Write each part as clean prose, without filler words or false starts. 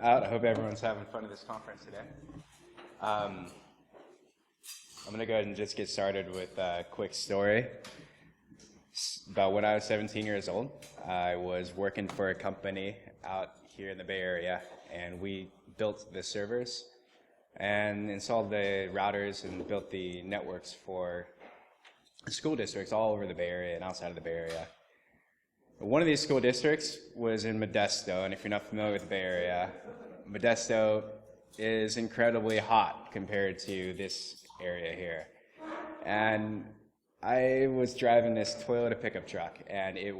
out. I hope everyone's having fun at this conference today. I'm going to go ahead and just get started with a quick story. About when I was 17 years old, I was working for a company out here in the Bay Area, and we built the servers and installed the routers and built the networks for school districts all over the Bay Area and outside of the Bay Area. One of these school districts was in Modesto, and if you're not familiar with the Bay Area, Modesto is incredibly hot compared to this area here. And I was driving this Toyota pickup truck, and it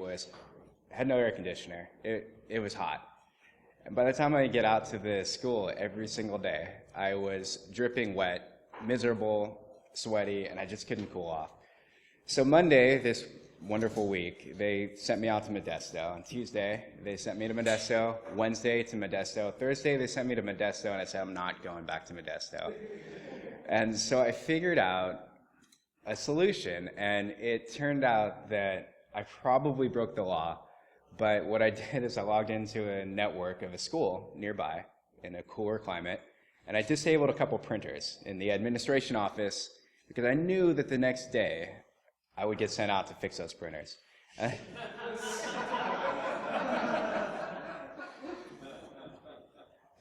had no air conditioner. It was hot. And by the time I get out to the school every single day, I was dripping wet, miserable, sweaty, and I just couldn't cool off. So Monday, this wonderful week, they sent me out to Modesto. On Tuesday, they sent me to Modesto. Wednesday to Modesto. Thursday, they sent me to Modesto, and I said, I'm not going back to Modesto. And so I figured out a solution, and it turned out that I probably broke the law, but what I did is I logged into a network of a school nearby in a cooler climate, and I disabled a couple printers in the administration office because I knew that the next day I would get sent out to fix those printers.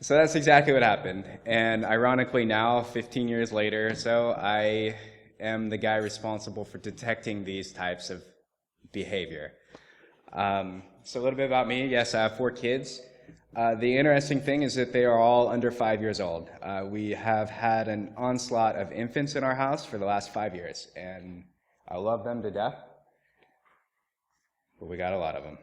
So that's exactly what happened. And ironically now, 15 years later or so, I am the guy responsible for detecting these types of behavior. So a little bit about me. Yes, I have 4 kids. The interesting thing is that they are all under 5 years old. We have had an onslaught of infants in our house for the last 5 years, and I love them to death, but we got a lot of them.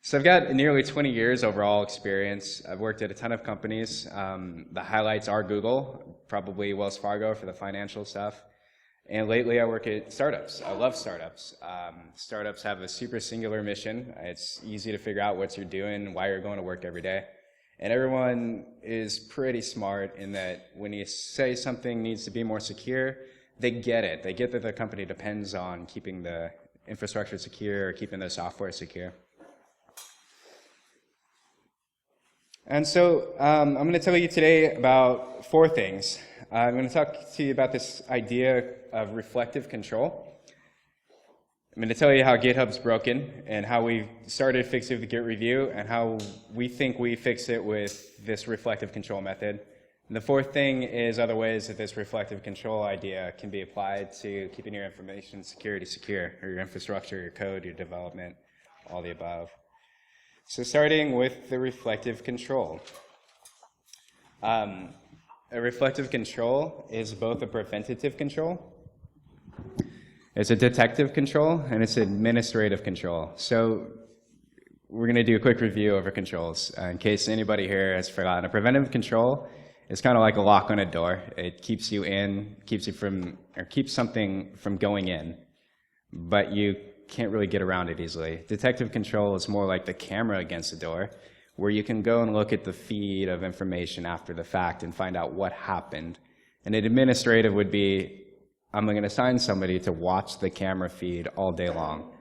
So I've got nearly 20 years overall experience. I've worked at a ton of companies. The highlights are Google, probably Wells Fargo for the financial stuff. And lately I work at startups. I love startups. Startups have a super singular mission. It's easy to figure out what you're doing, why you're going to work every day. And everyone is pretty smart in that when you say something needs to be more secure, they get it. They get that the company depends on keeping the infrastructure secure or keeping the software secure. And so I'm going to tell you today about 4 things. I'm going to talk to you about this idea of reflective control. I'm going to tell you how GitHub's broken and how we started fixing it with GitReview and how we think we fix it with this reflective control method. And the 4th thing is other ways that this reflective control idea can be applied to keeping your information security secure, or your infrastructure, your code, your development, all the above. So starting with the reflective control. A reflective control is both a preventative control, it's a detective control, and it's administrative control. So we're going to do a quick review over controls in case anybody here has forgotten. A preventive control is kind of like a lock on a door. It keeps you in, keeps something from going in, but you can't really get around it easily. Detective control is more like the camera against the door, where you can go and look at the feed of information after the fact and find out what happened. And an administrative would be, I'm going to assign somebody to watch the camera feed all day long.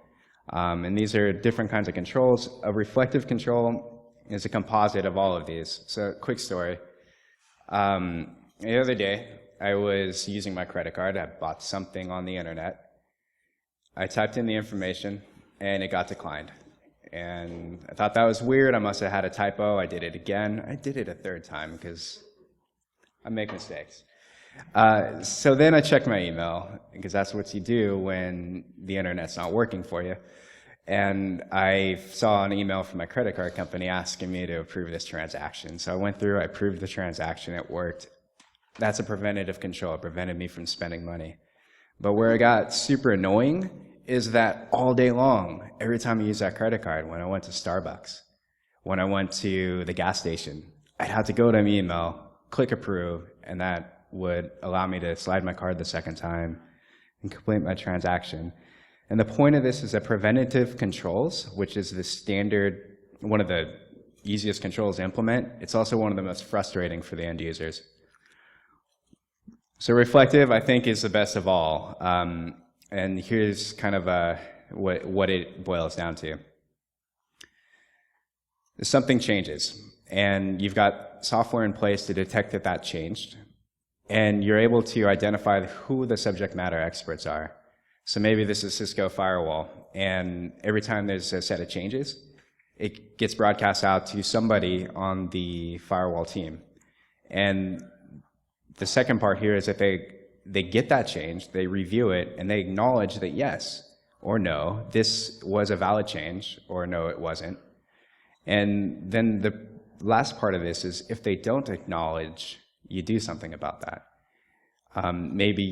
And these are different kinds of controls. A reflective control is a composite of all of these. So quick story. The other day, I was using my credit card. I bought something on the internet. I typed in the information, and it got declined. And I thought that was weird. I must have had a typo. I did it again. I did it a 3rd time because I make mistakes. So then I checked my email, because that's what you do when the internet's not working for you. And I saw an email from my credit card company asking me to approve this transaction. So I went through, I approved the transaction, it worked. That's a preventative control. It prevented me from spending money. But where it got super annoying is that all day long, every time I used that credit card, when I went to Starbucks, when I went to the gas station, I'd have to go to my email, click approve, and that would allow me to slide my card the 2nd time and complete my transaction. And the point of this is that preventative controls, which is the standard, one of the easiest controls to implement, it's also one of the most frustrating for the end users. So reflective, I think, is the best of all. And here's kind of what it boils down to. something changes, and you've got software in place to detect that that changed, and you're able to identify who the subject matter experts are. So maybe this is Cisco Firewall, and every time there's a set of changes, it gets broadcast out to somebody on the firewall team. And the second part here is that they get that change, they review it, and they acknowledge that yes or no, this was a valid change, or no, it wasn't. And then the last part of this is if they don't acknowledge, you do something about that. Maybe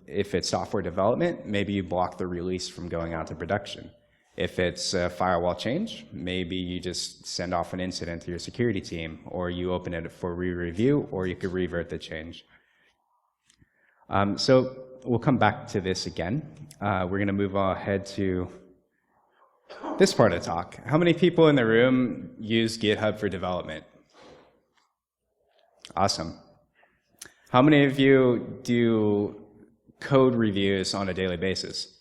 if it's software development, maybe you block the release from going out to production. If it's a firewall change, maybe you just send off an incident to your security team, or you open it for re-review, or you could revert the change. So we'll come back to this again. We're going to move ahead to this part of the talk. How many people in the room use GitHub for development? Awesome. How many of you do code reviews on a daily basis?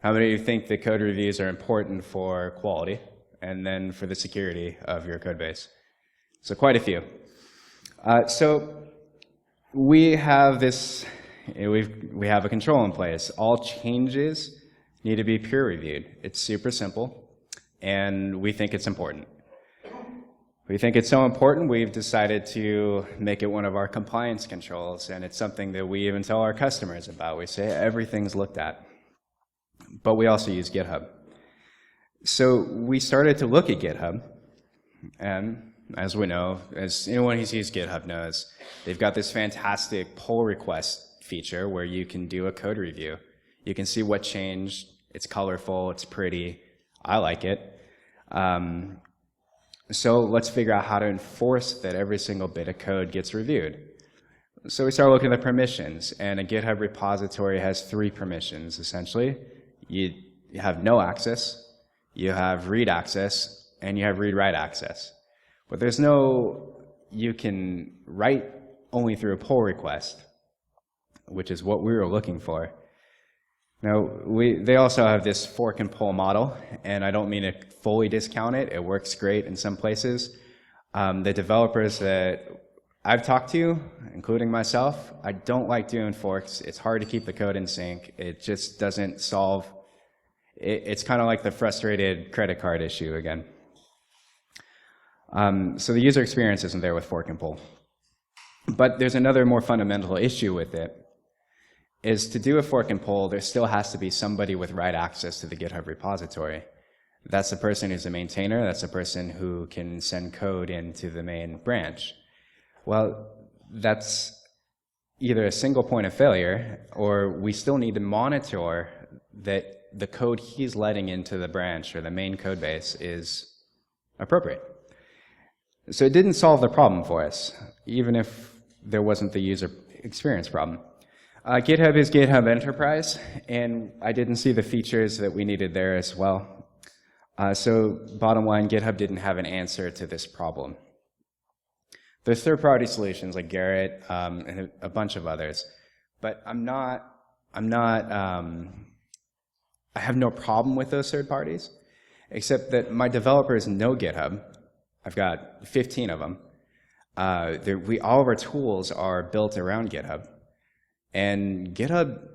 How many of you think that code reviews are important for quality and then for the security of your code base? So quite a few. So we have this, we have a control in place. All changes need to be peer reviewed. It's super simple, and we think it's important. We think it's so important, we've decided to make it one of our compliance controls, and it's something that we even tell our customers about. We say everything's looked at. But we also use GitHub. So we started to look at GitHub, and as we know, as anyone who's used GitHub knows, they've got this fantastic pull request feature where you can do a code review. You can see what changed. It's colorful, it's pretty. I like it. So let's figure out how to enforce that every single bit of code gets reviewed. So we started looking at the permissions, and a GitHub repository has 3 permissions, essentially. You have no access, you have read access, and you have read-write access. But there's no, you can write only through a pull request, which is what we were looking for. Now, they also have this fork and pull model, and I don't mean to fully discount it. It works great in some places. The developers that I've talked to, including myself, I don't like doing forks. It's hard to keep the code in sync. It just doesn't solve. It's kind of like the frustrated credit card issue again. So the user experience isn't there with fork and pull. But there's another more fundamental issue with it, is to do a fork and pull, there still has to be somebody with write access to the GitHub repository. That's the person who's a maintainer, that's the person who can send code into the main branch. Well, that's either a single point of failure, or we still need to monitor that the code he's letting into the branch or the main code base is appropriate. So it didn't solve the problem for us, even if there wasn't the user experience problem. GitHub is GitHub Enterprise, and I didn't see the features that we needed there as well. So bottom line, GitHub didn't have an answer to this problem. There's third-party solutions like Garrett and a bunch of others, but I have no problem with those third parties, except that my developers know GitHub. I've got 15 of them. All of our tools are built around GitHub. And GitHub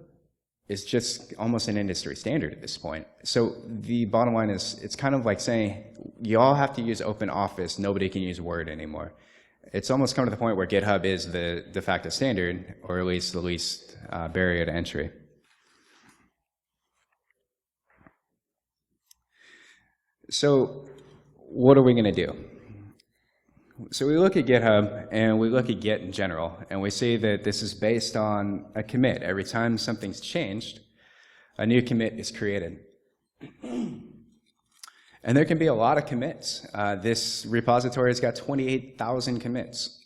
is just almost an industry standard at this point. So the bottom line is, it's kind of like saying, you all have to use OpenOffice, nobody can use Word anymore. It's almost come to the point where GitHub is the de facto standard, or at least the least barrier to entry. So what are we going to do? So we look at GitHub, and we look at Git in general, and we see that this is based on a commit. Every time something's changed, a new commit is created. And there can be a lot of commits. This repository has got 28,000 commits.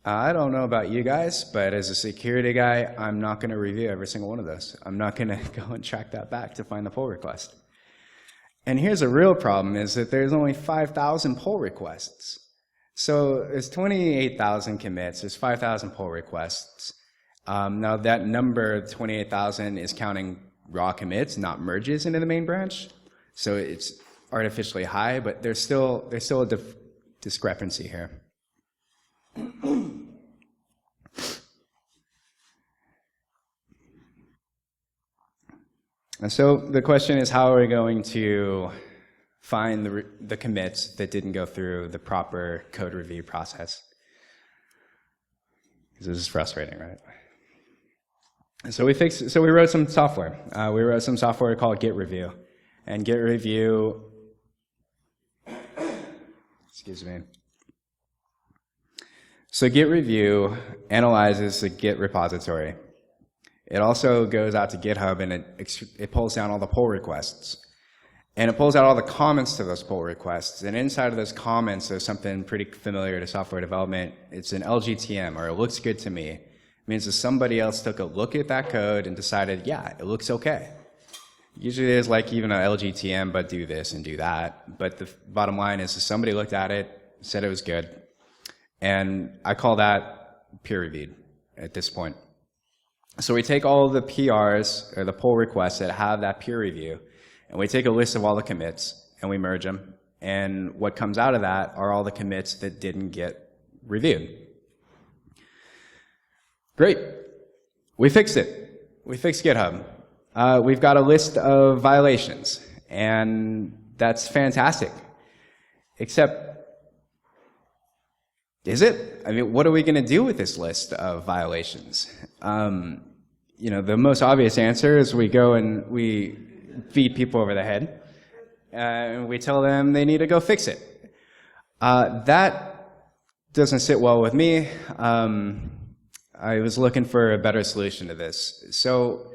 I don't know about you guys, but as a security guy, I'm not going to review every single one of those. I'm not going to go and track that back to find the pull request. And here's a real problem, is that there's only 5,000 pull requests. So there's 28,000 commits, there's 5,000 pull requests. Now that number, 28,000, is counting raw commits, not merges into the main branch. So it's artificially high, but there's still a discrepancy here. And so the question is, how are we going to find the commits that didn't go through the proper code review process? Because this is frustrating, right? So we wrote some software. We wrote some software called GitReview. And GitReview, excuse me. So GitReview analyzes the Git repository. It also goes out to GitHub and it pulls down all the pull requests. And it pulls out all the comments to those pull requests. And inside of those comments, there's something pretty familiar to software development. It's an LGTM, or it looks good to me. It means that somebody else took a look at that code and decided, yeah, it looks okay. Usually there's like even an LGTM, but do this and do that. But the bottom line is that somebody looked at it, said it was good. And I call that peer-reviewed at this point. So we take all the PRs, or the pull requests that have that peer review, and we take a list of all the commits, and we merge them. And what comes out of that are all the commits that didn't get reviewed. Great. We fixed it. We fixed GitHub. We've got a list of violations, and that's fantastic. Except, is it? I mean, what are we going to do with this list of violations? You know, the most obvious answer is we go and we beat people over the head, and we tell them they need to go fix it. That doesn't sit well with me. I was looking for a better solution to this. So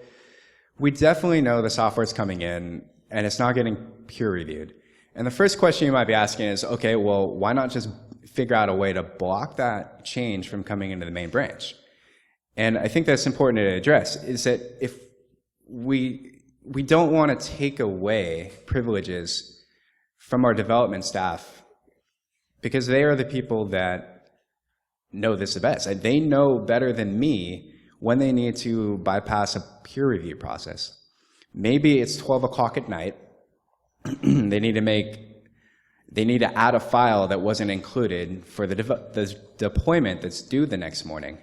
we definitely know the software's coming in, and it's not getting peer reviewed. And the first question you might be asking is, okay, well, why not just figure out a way to block that change from coming into the main branch? And I think that's important to address, is that if we don't want to take away privileges from our development staff, because they are the people that know this the best. They know better than me when they need to bypass a peer review process. Maybe it's 12 o'clock at night. They need to add a file that wasn't included for the deployment that's due the next morning.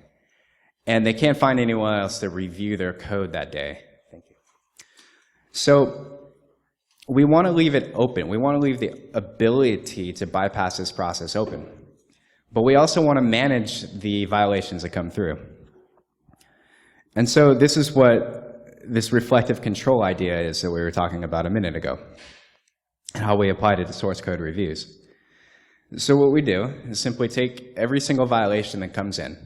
And they can't find anyone else to review their code that day. Thank you. So we want to leave it open. We want to leave the ability to bypass this process open. But we also want to manage the violations that come through. And so this is what this reflective control idea is that we were talking about a minute ago, and how we applied it to source code reviews. So what we do is simply take every single violation that comes in,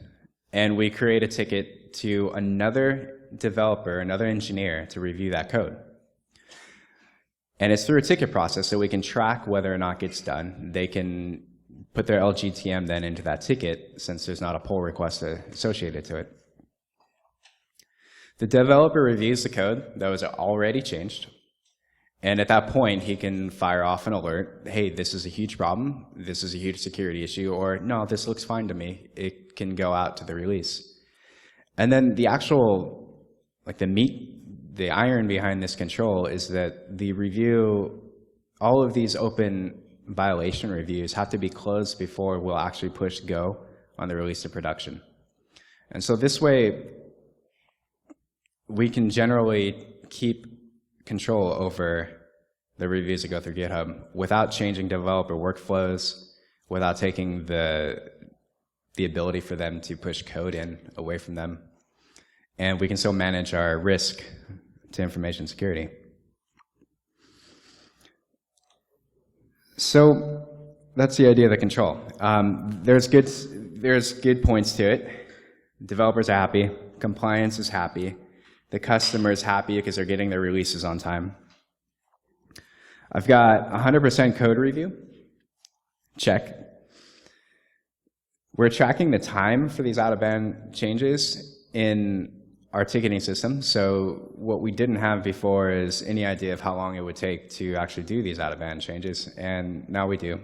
and we create a ticket to another developer, another engineer, to review that code. And it's through a ticket process, so we can track whether or not it gets done. They can put their LGTM then into that ticket, since there's not a pull request associated to it. The developer reviews the code that was already changed, and at that point, he can fire off an alert, hey, this is a huge problem, this is a huge security issue, or no, this looks fine to me. It can go out to the release. And then the actual, like the meat, the iron behind this control is that the review, all of these open violation reviews have to be closed before we'll actually push go on the release to production. And so this way, we can generally keep control over the reviews that go through GitHub without changing developer workflows, without taking the ability for them to push code in away from them. And we can still manage our risk to information security. So that's the idea of the control. There's good points to it. Developers are happy. Compliance is happy. The customer is happy because they're getting their releases on time. I've got 100% code review. Check. We're tracking the time for these out-of-band changes in our ticketing system. So what we didn't have before is any idea of how long it would take to actually do these out-of-band changes, and now we do.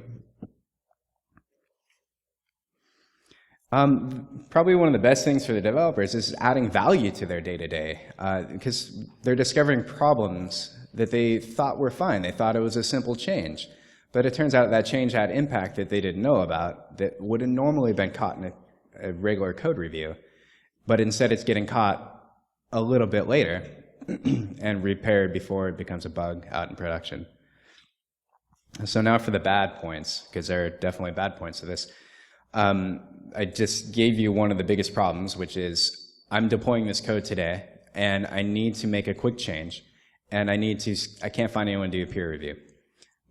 Probably one of the best things for the developers is adding value to their day-to-day, because they're discovering problems that they thought were fine. They thought it was a simple change. But it turns out that change had impact that they didn't know about that would have normally been caught in a regular code review. But instead it's getting caught a little bit later and repaired before it becomes a bug out in production. So now for the bad points, because there are definitely bad points to this. I just gave you one of the biggest problems, which is I'm deploying this code today, and I need to make a quick change, and I can't find anyone to do a peer review.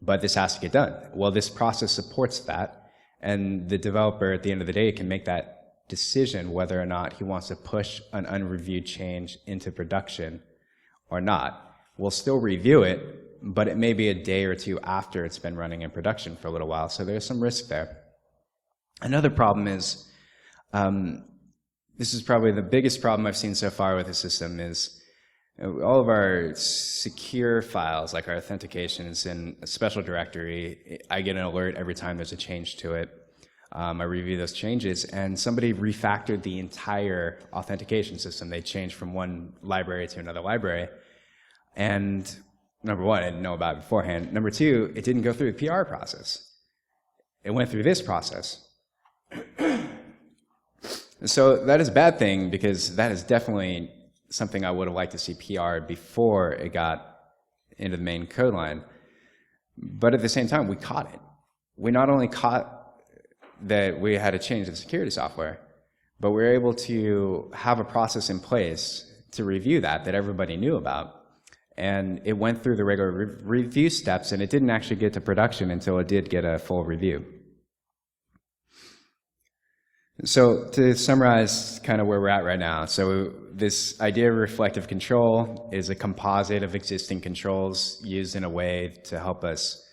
But this has to get done. Well, this process supports that, and the developer at the end of the day can make that decision whether or not he wants to push an unreviewed change into production or not. We'll still review it, but it may be a day or two after it's been running in production for a little while, so there's some risk there. Another problem is, this is probably the biggest problem I've seen so far with the system, is all of our secure files, like our authentication, is in a special directory. I get an alert every time there's a change to it. I review those changes, and somebody refactored the entire authentication system. They changed from one library to another library. And number one, I didn't know about it beforehand. Number two, it didn't go through the PR process. It went through this process. So that is a bad thing, because that is definitely something I would have liked to see PR before it got into the main code line. But at the same time, we caught it. We not only caught that we had to change the security software, but we were able to have a process in place to review that everybody knew about. And it went through the regular review steps, and it didn't actually get to production until it did get a full review. So to summarize kind of where we're at right now, so this idea of reflective control is a composite of existing controls used in a way to help us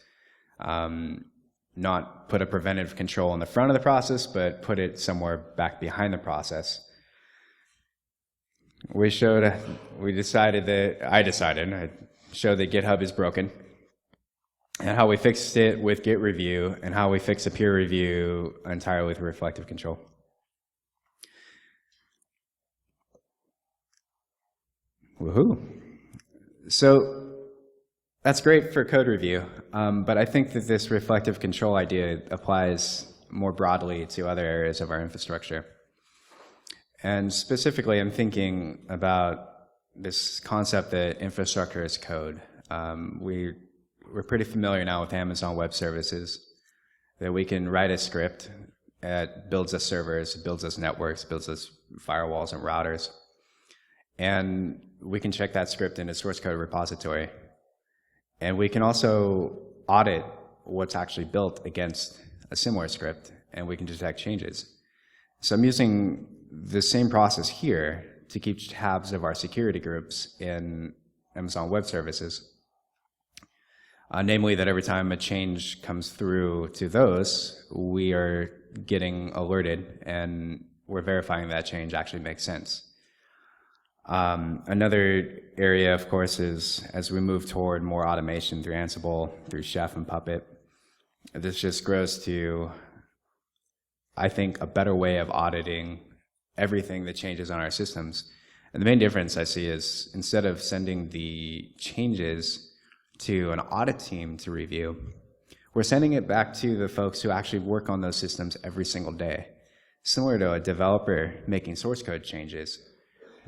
not put a preventative control in the front of the process, but put it somewhere back behind the process. I showed that GitHub is broken, and how we fixed it with GitReview, and how we fix a peer review entirely with reflective control. Woohoo! So that's great for code review, but I think that this reflective control idea applies more broadly to other areas of our infrastructure. And specifically, I'm thinking about this concept that infrastructure is code. We're pretty familiar now with Amazon Web Services, that we can write a script that builds us servers, builds us networks, builds us firewalls and routers. And we can check that script in a source code repository. And we can also audit what's actually built against a similar script, and we can detect changes. So I'm using the same process here to keep tabs of our security groups in Amazon Web Services. Namely that every time a change comes through to those, we are getting alerted, and we're verifying that change actually makes sense. Another area, of course, is as we move toward more automation through Ansible, through Chef and Puppet, this just grows to, I think, a better way of auditing everything that changes on our systems. And the main difference I see is, instead of sending the changes to an audit team to review, we're sending it back to the folks who actually work on those systems every single day. Similar to a developer making source code changes.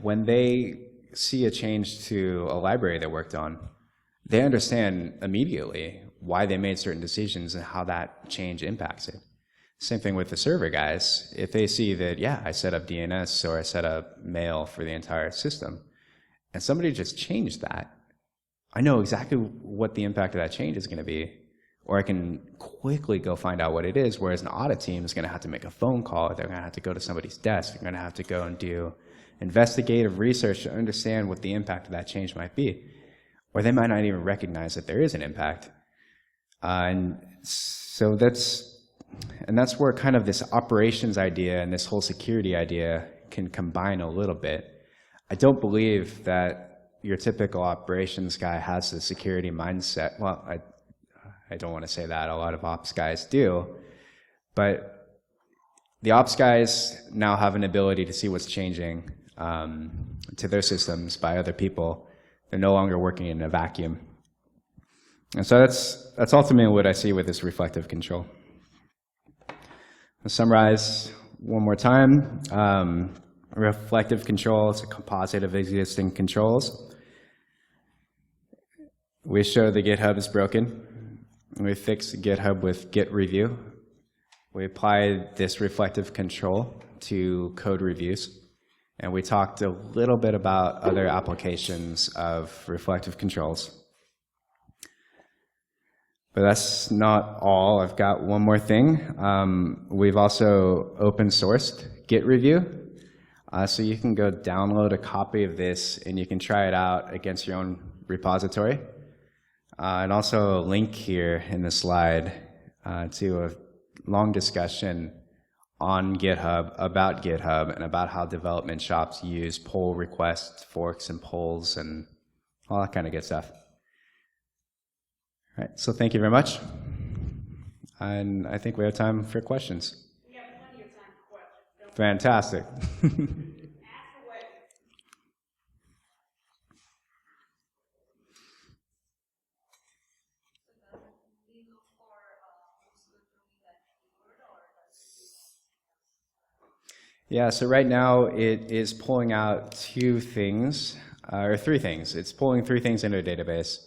When they see a change to a library they worked on, they understand immediately why they made certain decisions and how that change impacts it. Same thing with the server guys. If they see that, yeah, I set up DNS or I set up mail for the entire system, and somebody just changed that, I know exactly what the impact of that change is going to be, or I can quickly go find out what it is, whereas an audit team is going to have to make a phone call, they're going to have to go to somebody's desk, they're going to have to go and do investigative research to understand what the impact of that change might be. Or they might not even recognize that there is an impact. And so that's where kind of this operations idea and this whole security idea can combine a little bit. I don't believe that your typical operations guy has the security mindset. Well, I don't want to say that. A lot of ops guys do. But the ops guys now have an ability to see what's changing to their systems by other people. They're no longer working in a vacuum. And so that's ultimately what I see with this reflective control. I'll summarize one more time. Reflective control is a composite of existing controls. We show the GitHub is broken. We fix GitHub with GitReview. We apply this reflective control to code reviews. And we talked a little bit about other applications of reflective controls. But that's not all. I've got one more thing. We've also open sourced GitReview. So you can go download a copy of this and you can try it out against your own repository. And also a link here in the slide to a long discussion on GitHub, about GitHub, and about how development shops use pull requests, forks, and pulls, and all that kind of good stuff. All right, so thank you very much. And I think we have time for questions. We have plenty of time for questions. Fantastic. Ask away. Yeah, so right now it is pulling out two things, or three things. It's pulling three things into a database.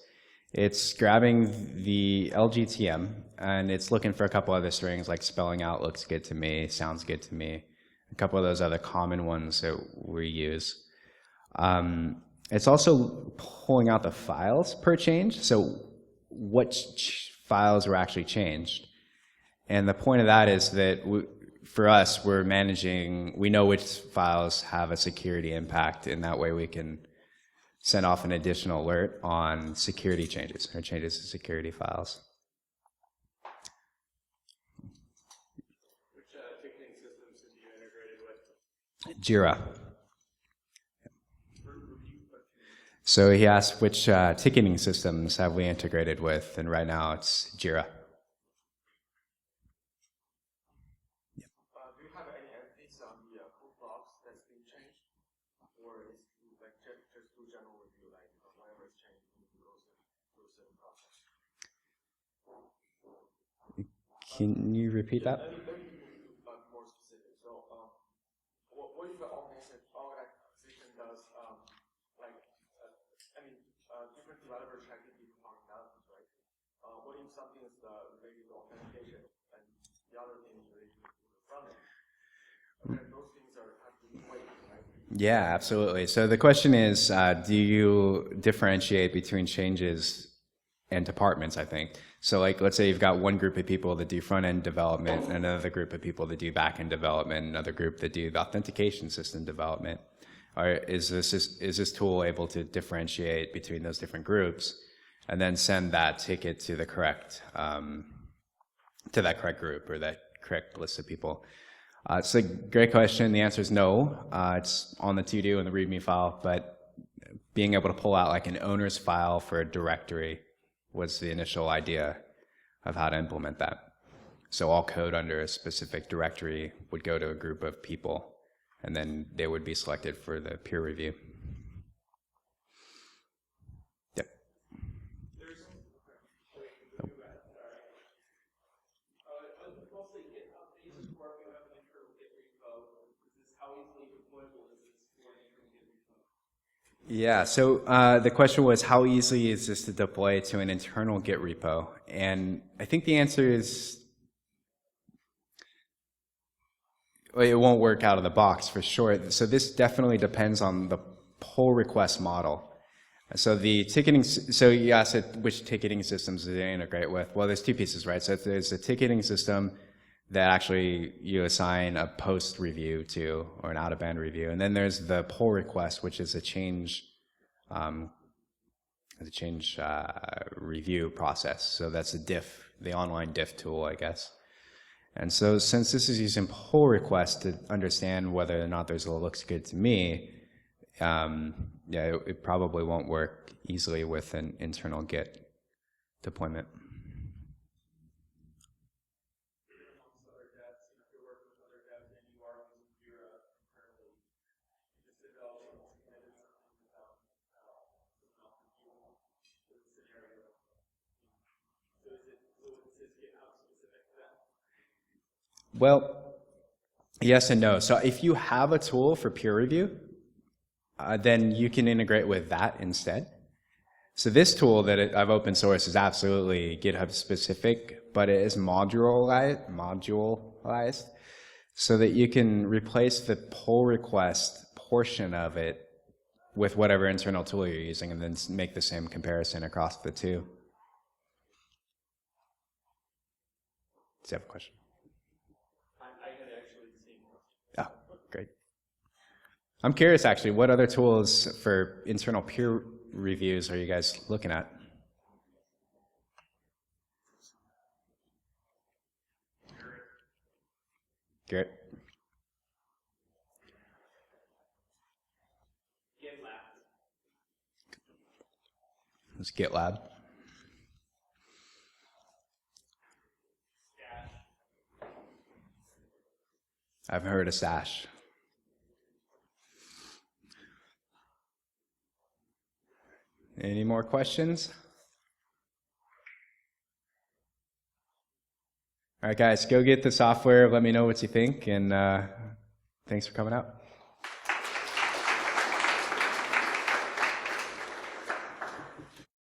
It's grabbing the LGTM, and it's looking for a couple other strings, like spelling out looks good to me, sounds good to me, a couple of those other common ones that we use. It's also pulling out the files per change, so what files were actually changed. And the point of that is that for us, we're managing, we know which files have a security impact, and that way we can send off an additional alert on security changes or changes to security files. Which ticketing systems have you integrated with? Jira. So he asked which ticketing systems have we integrated with, and right now it's Jira. Do you have any updates on the code blocks that's been changed? Or is it like just do general review, like whatever is changed, you go through a certain process? Can you repeat that? Let me be more specific. So, what if the organization does, different developers try to do functionalities, right? What if something is related to authentication and the other thing is related to the front end? Okay, those things have to be weighted, right? Yeah, absolutely. So the question is, do you differentiate between changes and departments, I think? So like, let's say you've got one group of people that do front-end development, another group of people that do back-end development, another group that do the authentication system development. Or is this tool able to differentiate between those different groups and then send that ticket to the correct, to that correct group or that correct list of people? It's a great question. The answer is no. It's on the to-do and the README file, but being able to pull out like an owner's file for a directory was the initial idea of how to implement that. So all code under a specific directory would go to a group of people, and then they would be selected for the peer review. Yep. Yeah, so the question was, how easy is this to deploy to an internal Git repo? And I think the answer is, well, it won't work out of the box for sure. So this definitely depends on the pull request model. So the ticketing, so you asked which ticketing systems do they integrate with? Well, there's two pieces, right? So there's a ticketing system that actually you assign a post review to, or an out-of-band review. And then there's the pull request, which is a change review process. So that's a diff, the online diff tool, I guess. And so since this is using pull request to understand whether or not there's a looks good to me, yeah, it probably won't work easily with an internal Git deployment. Well, yes and no. So if you have a tool for peer review, then you can integrate with that instead. So this tool that I've open sourced is absolutely GitHub specific, but it is modularized so that you can replace the pull request portion of it with whatever internal tool you're using and then make the same comparison across the two. Does you have a question? I had actually seen one. Oh, great. I'm curious, actually, what other tools for internal peer reviews are you guys looking at? Garrett? It's GitLab. I've heard of Stash. Any more questions? All right, guys, go get the software. Let me know what you think, and thanks for coming out.